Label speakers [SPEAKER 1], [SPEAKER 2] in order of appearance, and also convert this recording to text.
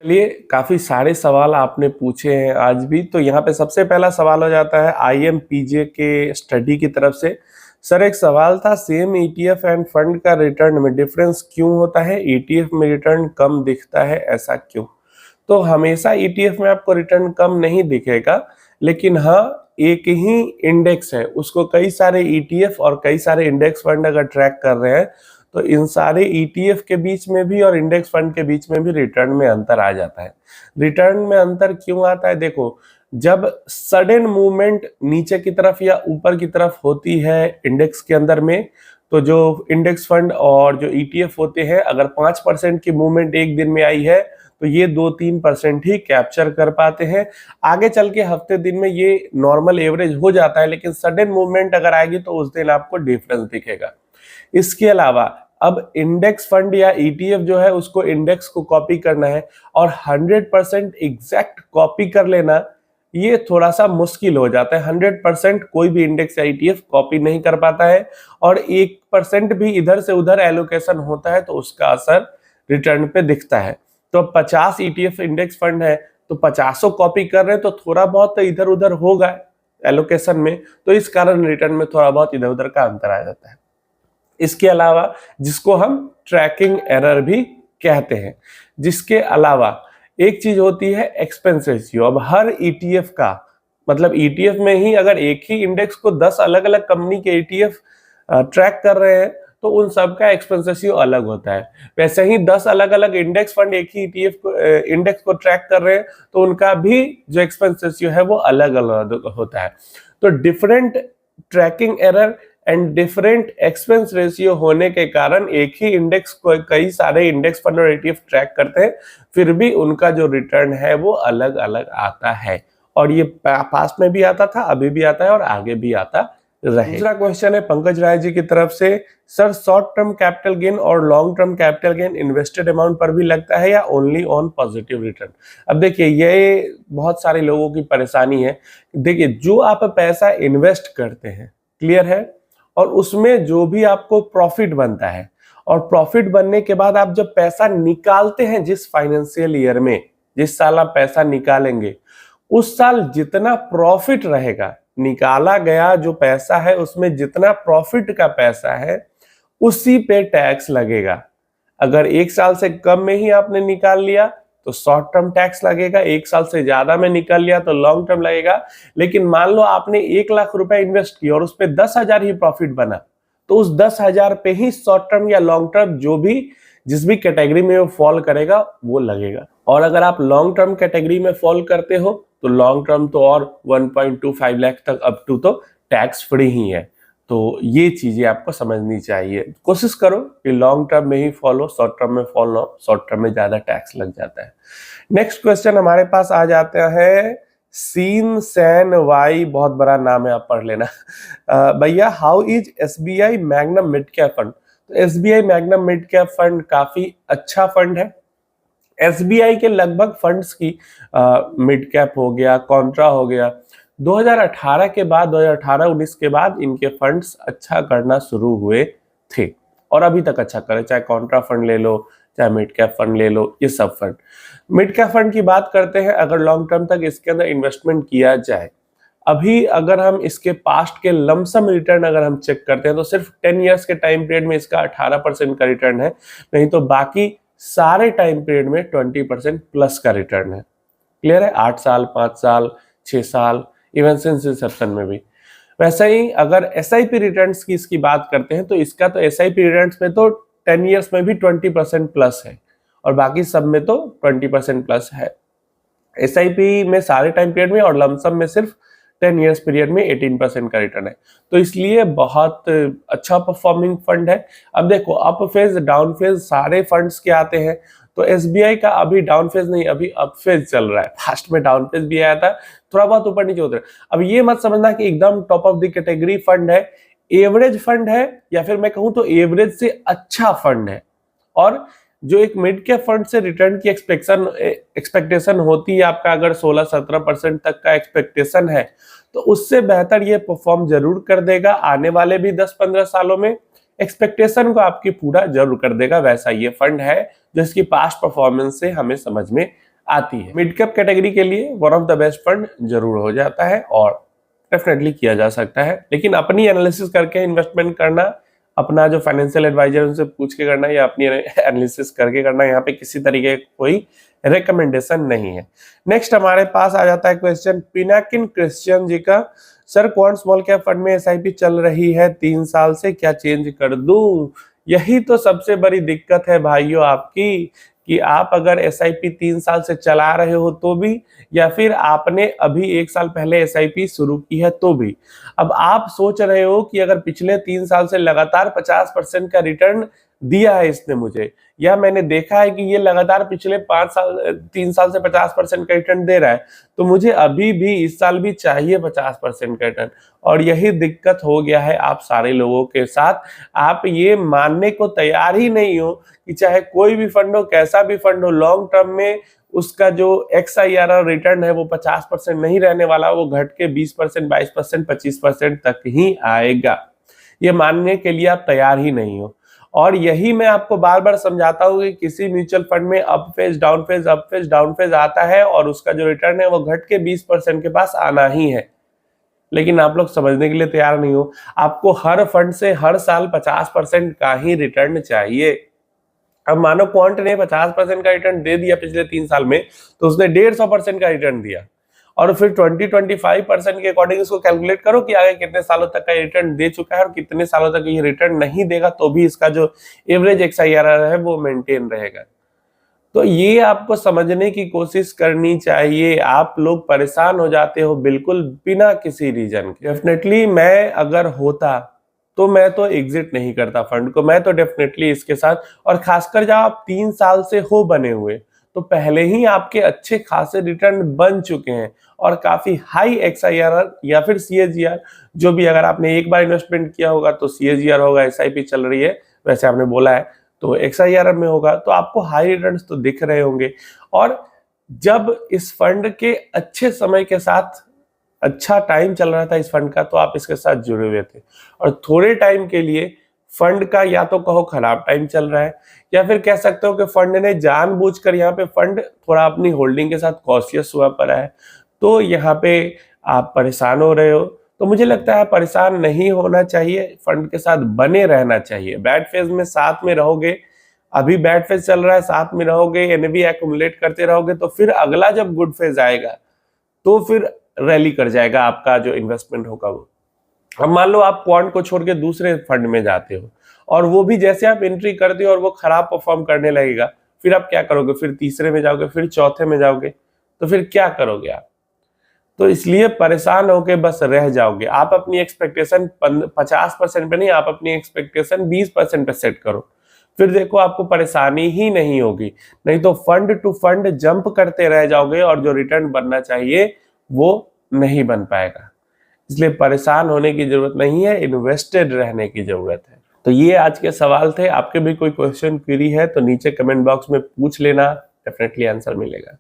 [SPEAKER 1] चलिए, काफी सारे सवाल आपने पूछे हैं आज भी। तो यहाँ पे सबसे पहला सवाल हो जाता है IMPJ के स्टडी की तरफ से। सर, एक सवाल था, सेम ETF एंड फंड का रिटर्न में डिफरेंस क्यों होता है? ETF में रिटर्न कम दिखता है, ऐसा क्यों? तो हमेशा ETF में आपको रिटर्न कम नहीं दिखेगा, लेकिन हाँ, एक ही इंडेक्स है, उसको कई सारे ETF और कई सारे इंडेक्स फंड अगर ट्रैक कर रहे हैं तो इन सारे ETF के बीच में भी और इंडेक्स फंड के बीच में भी रिटर्न में अंतर आ जाता है। रिटर्न में अंतर क्यों आता है? देखो, जब सडन मूवमेंट नीचे की तरफ या ऊपर की तरफ होती है इंडेक्स के अंदर में, तो जो इंडेक्स फंड और जो ETF होते हैं, अगर 5% की मूवमेंट एक दिन में आई है तो ये 2-3% ही कैप्चर कर पाते हैं। आगे चल के हफ्ते दिन में ये नॉर्मल एवरेज हो जाता है, लेकिन सडन मूवमेंट अगर आएगी तो उस दिन आपको डिफरेंस दिखेगा। इसके अलावा अब इंडेक्स फंड या ETF जो है उसको इंडेक्स को कॉपी करना है और 100% एग्जैक्ट कॉपी कर लेना, ये थोड़ा सा मुश्किल हो जाता है। 100% कोई भी इंडेक्स या ETF कॉपी नहीं कर पाता है और 1% भी इधर से उधर एलोकेशन होता है तो उसका असर रिटर्न पे दिखता है। तो 50 ETF इंडेक्स फंड है तो 50 कॉपी कर रहे हैं तो थोड़ा बहुत तो इधर उधर होगा एलोकेशन में, तो इस कारण रिटर्न में थोड़ा बहुत इधर उधर का अंतर आ जाता है। इसके अलावा जिसको हम ट्रैकिंग एरर भी कहते हैं, जिसके अलावा एक चीज होती है एक्सपेंस रेशियो। अब हर ETF का मतलब ETF में ही अगर एक ही इंडेक्स को 10 अलग अलग कंपनी के ETF ट्रैक कर रहे हैं तो उन सब का एक्सपेंस रेशियो अलग होता है। वैसे ही 10 अलग अलग इंडेक्स फंड एक ही इंडेक्स को ट्रैक कर रहे हैं तो उनका भी जो एक्सपेंस रेशियो है वो अलग अलग होता है। तो different tracking error and different expense ratio होने के कारण एक ही इंडेक्स को कई सारे इंडेक्स फंड और ETF ट्रैक करते हैं, फिर भी उनका जो रिटर्न है वो अलग अलग आता है। और ये पास्ट में भी आता था, अभी भी आता है और आगे भी आता रहे। दूसरा क्वेश्चन है पंकज राय जी की तरफ से, sir short term capital gain और long term capital gain invested amount पर भी लगता है या ओनली ऑन पॉजिटिव रिटर्न? अब देखिए, ये बहुत सारे लोगों की परेशानी है। देखिए, जो आप पैसा इन्वेस्ट करते हैं, क्लियर है, और उसमें जो भी आपको प्रॉफिट बनता है और प्रॉफिट बनने के बाद आप जब पैसा निकालते हैं, जिस फाइनेंशियल ईयर में जिस साल आप पैसा निकालेंगे, उस साल जितना प्रॉफिट रहेगा, निकाला गया जो पैसा है उसमें जितना प्रॉफिट का पैसा है उसी पे टैक्स लगेगा। अगर एक साल से कम में ही आपने निकाल लिया तो शॉर्ट टर्म टैक्स लगेगा, एक साल से ज्यादा में निकाल लिया तो लॉन्ग टर्म लगेगा। लेकिन मान लो आपने 1 लाख रुपए इन्वेस्ट किया और उस पर 10,000 ही प्रॉफिट बना, तो उस 10,000 पे ही शॉर्ट टर्म या लॉन्ग टर्म जो भी जिस भी कैटेगरी में वो फॉल करेगा वो लगेगा। और अगर आप लॉन्ग टर्म कैटेगरी में फॉल करते हो तो लॉन्ग टर्म तो और 1.25 लाख तक अप टू तो टैक्स फ्री ही है। तो ये चीजें आपको समझनी चाहिए। कोशिश करो कि लॉन्ग टर्म में ही फॉलो, शॉर्ट टर्म में फॉलो, शॉर्ट टर्म में ज्यादा टैक्स लग जाता है। नेक्स्ट क्वेश्चन हमारे पास आ जाता है सीन सैन वाई, बहुत बड़ा नाम है, आप पढ़ लेना। भैया, how is SBI magnum mid cap fund? तो SBI magnum mid cap fund काफी अच्छा फंड है। SBI के लगभग फंड्स की मिड कैप हो गया, कॉन्ट्रा हो गया, 2018 के बाद 2018-19 के बाद इनके फंड्स अच्छा करना शुरू हुए थे और अभी तक अच्छा करे। चाहे कॉन्ट्रा फंड ले लो, चाहे मिड कैप फंड ले लो, ये सब फंड। मिड कैप फंड की बात करते हैं, अगर लॉन्ग टर्म तक इसके अंदर इन्वेस्टमेंट किया जाए, अभी अगर हम इसके पास्ट के लमसम रिटर्न अगर हम चेक करते हैं तो सिर्फ 10 इयर्स के टाइम पीरियड में इसका 18% का रिटर्न है, नहीं तो बाकी सारे टाइम पीरियड में 20% प्लस का रिटर्न है। क्लियर है? 8 साल, 5 साल, 6 साल, इवन सिंस इंसेप्शन में भी। वैसे ही अगर SIP रिटर्न्स की इसकी बात करते हैं तो इसका तो SIP रिटर्न्स में तो 10 इयर्स में भी 20% प्लस है और बाकी सब में तो 20% प्लस है। SIP में सारे टाइम पीरियड में और लमसम में सिर्फ 10 इयर्स पीरियड में 18% का रिटर्न है, तो इसलिए बहुत अच्छा परफॉर्मिंग फंड है। अब देखो, अप फेज डाउन फेज सारे फंड्स के आते हैं, तो SBI का अभी डाउन फेज नहीं, अभी अप फेज चल रहा है। फास्ट में डाउन फेज भी आया था, थोड़ा बहुत ऊपर नीचे होता है। अब ये मत समझना कि एकदम top of the category fund है, एवरेज फंड है, या फिर मैं कहूं तो एवरेज से अच्छा फंड है। और जो एक मिड कैप फंड से रिटर्न की एक्सपेक्टेशन होती है आपका, अगर 16-17% तक का एक्सपेक्टेशन है तो उससे बेहतर ये परफॉर्म जरूर कर देगा। आने वाले भी 10-15 सालों में एक्सपेक्टेशन को आपकी पूरा जरूर कर देगा। वैसा ये फंड है जो इसकी पास्ट परफॉर्मेंस से हमें समझ में आती है। मिड कैप कैटेगरी के लिए one of the best fund जरूर हो जाता है और डेफिनेटली किया जा सकता है, लेकिन अपनी एनालिसिस करके इन्वेस्टमेंट करना, अपना जो फाइनेंशियल एडवाइजर उनसे पूछ के करना या अपनी एनालिसिस करके करना, यहाँ पे किसी तरीके का कोई रिकमेंडेशन नहीं है। नेक्स्ट हमारे पास आ जाता है क्वेश्चन पिनाकिन क्रिश्चियन जी का। Sir quant small cap fund में एसआईपी चल रही है 3 साल से, क्या चेंज कर दूं? यही तो सबसे बड़ी दिक्कत है भाइयों आपकी, कि आप अगर एसआईपी 3 साल से चला रहे हो तो भी, या फिर आपने अभी 1 साल पहले एसआईपी शुरू की है तो भी। अब आप सोच रहे हो कि अगर पिछले 3 साल से लगातार 50% का रिटर्न दिया है इसने मुझे, या मैंने देखा है कि ये लगातार पिछले 3 साल से 50% का रिटर्न दे रहा है, तो मुझे अभी भी इस साल भी चाहिए 50% का रिटर्न। और यही दिक्कत हो गया है आप सारे लोगों के साथ। आप ये मानने को तैयार ही नहीं हो कि चाहे कोई भी फंड हो, कैसा भी फंड हो, लॉन्ग टर्म में उसका जो XIRR रिटर्न है वो 50% नहीं रहने वाला, वो घट के 20%, 22%, 25% तक ही आएगा। ये मानने के लिए आप तैयार ही नहीं हो। और यही मैं आपको बार बार समझाता हूँ कि किसी म्यूचुअल फंड में up phase down phase, up phase down phase आता है और उसका जो रिटर्न है वो घट के 20% के पास आना ही है, लेकिन आप लोग समझने के लिए तैयार नहीं हो। आपको हर फंड से हर साल 50% का ही रिटर्न चाहिए। अब मानो क्वांट ने 50% का रिटर्न दे दिया पिछले 3 साल में, तो उसने 150% का रिटर्न दिया, और फिर 20-25% के अकॉर्डिंग इसको कैलकुलेट करो कि आगे कितने सालों तक का रिटर्न दे चुका है और कितने सालों तक ये रिटर्न नहीं देगा तो भी इसका जो एवरेज XIRR है वो मेंटेन रहेगा। तो ये आपको समझने की कोशिश करनी चाहिए। आप लोग परेशान हो जाते हो बिल्कुल बिना किसी रीजन के। डेफिनेटली मैं अगर होता तो मैं तो एग्जिट नहीं करता फंड को, मैं तो डेफिनेटली इसके साथ, और खासकर जब आप 3 साल से हो बने हुए तो पहले ही आपके अच्छे खासे रिटर्न बन चुके हैं और काफी हाई XIRR या फिर CAGR, जो भी, अगर आपने एक बार इन्वेस्टमेंट किया होगा तो CAGR होगा, SIP चल रही है वैसे आपने बोला है तो XIRR में होगा, तो आपको हाई रिटर्न्स तो दिख रहे होंगे। और जब इस फंड के अच्छे समय के साथ अच्छा टाइम चल रहा था इस फंड का, तो आप इसके साथ जुड़े हुए थे, और थोड़े टाइम के लिए फंड का या तो कहो खराब टाइम चल रहा है, या फिर कह सकते हो कि फंड ने जानबूझकर यहाँ पे फंड थोड़ा अपनी होल्डिंग के साथ कॉशियस हुआ पड़ा है, तो यहाँ पे आप परेशान हो रहे हो। तो मुझे लगता है परेशान नहीं होना चाहिए, फंड के साथ बने रहना चाहिए। बैड फेज में साथ में रहोगे, अभी बैड फेज चल रहा है, साथ में रहोगे, एनएवी एक्युमुलेट करते रहोगे, तो फिर अगला जब गुड फेज आएगा तो फिर रैली कर जाएगा आपका जो इन्वेस्टमेंट होगा वो। अब मान लो आप क्वांट को छोड़ के दूसरे फंड में जाते हो, और वो भी जैसे आप एंट्री करते हो और वो खराब परफॉर्म करने लगेगा, फिर आप क्या करोगे? फिर तीसरे में जाओगे, फिर चौथे में जाओगे, तो फिर क्या करोगे आप? तो इसलिए परेशान होके बस रह जाओगे। आप अपनी एक्सपेक्टेशन 50% पे नहीं, आप अपनी एक्सपेक्टेशन 20% पे सेट करो, फिर देखो आपको परेशानी ही नहीं होगी। नहीं तो फंड टू फंड जंप करते रह जाओगे और जो रिटर्न बनना चाहिए वो नहीं बन पाएगा। इसलिए परेशान होने की जरूरत नहीं है, इन्वेस्टेड रहने की जरूरत है। तो ये आज के सवाल थे। आपके भी कोई क्वेश्चन क्वेरी है तो नीचे कमेंट बॉक्स में पूछ लेना, डेफिनेटली आंसर मिलेगा।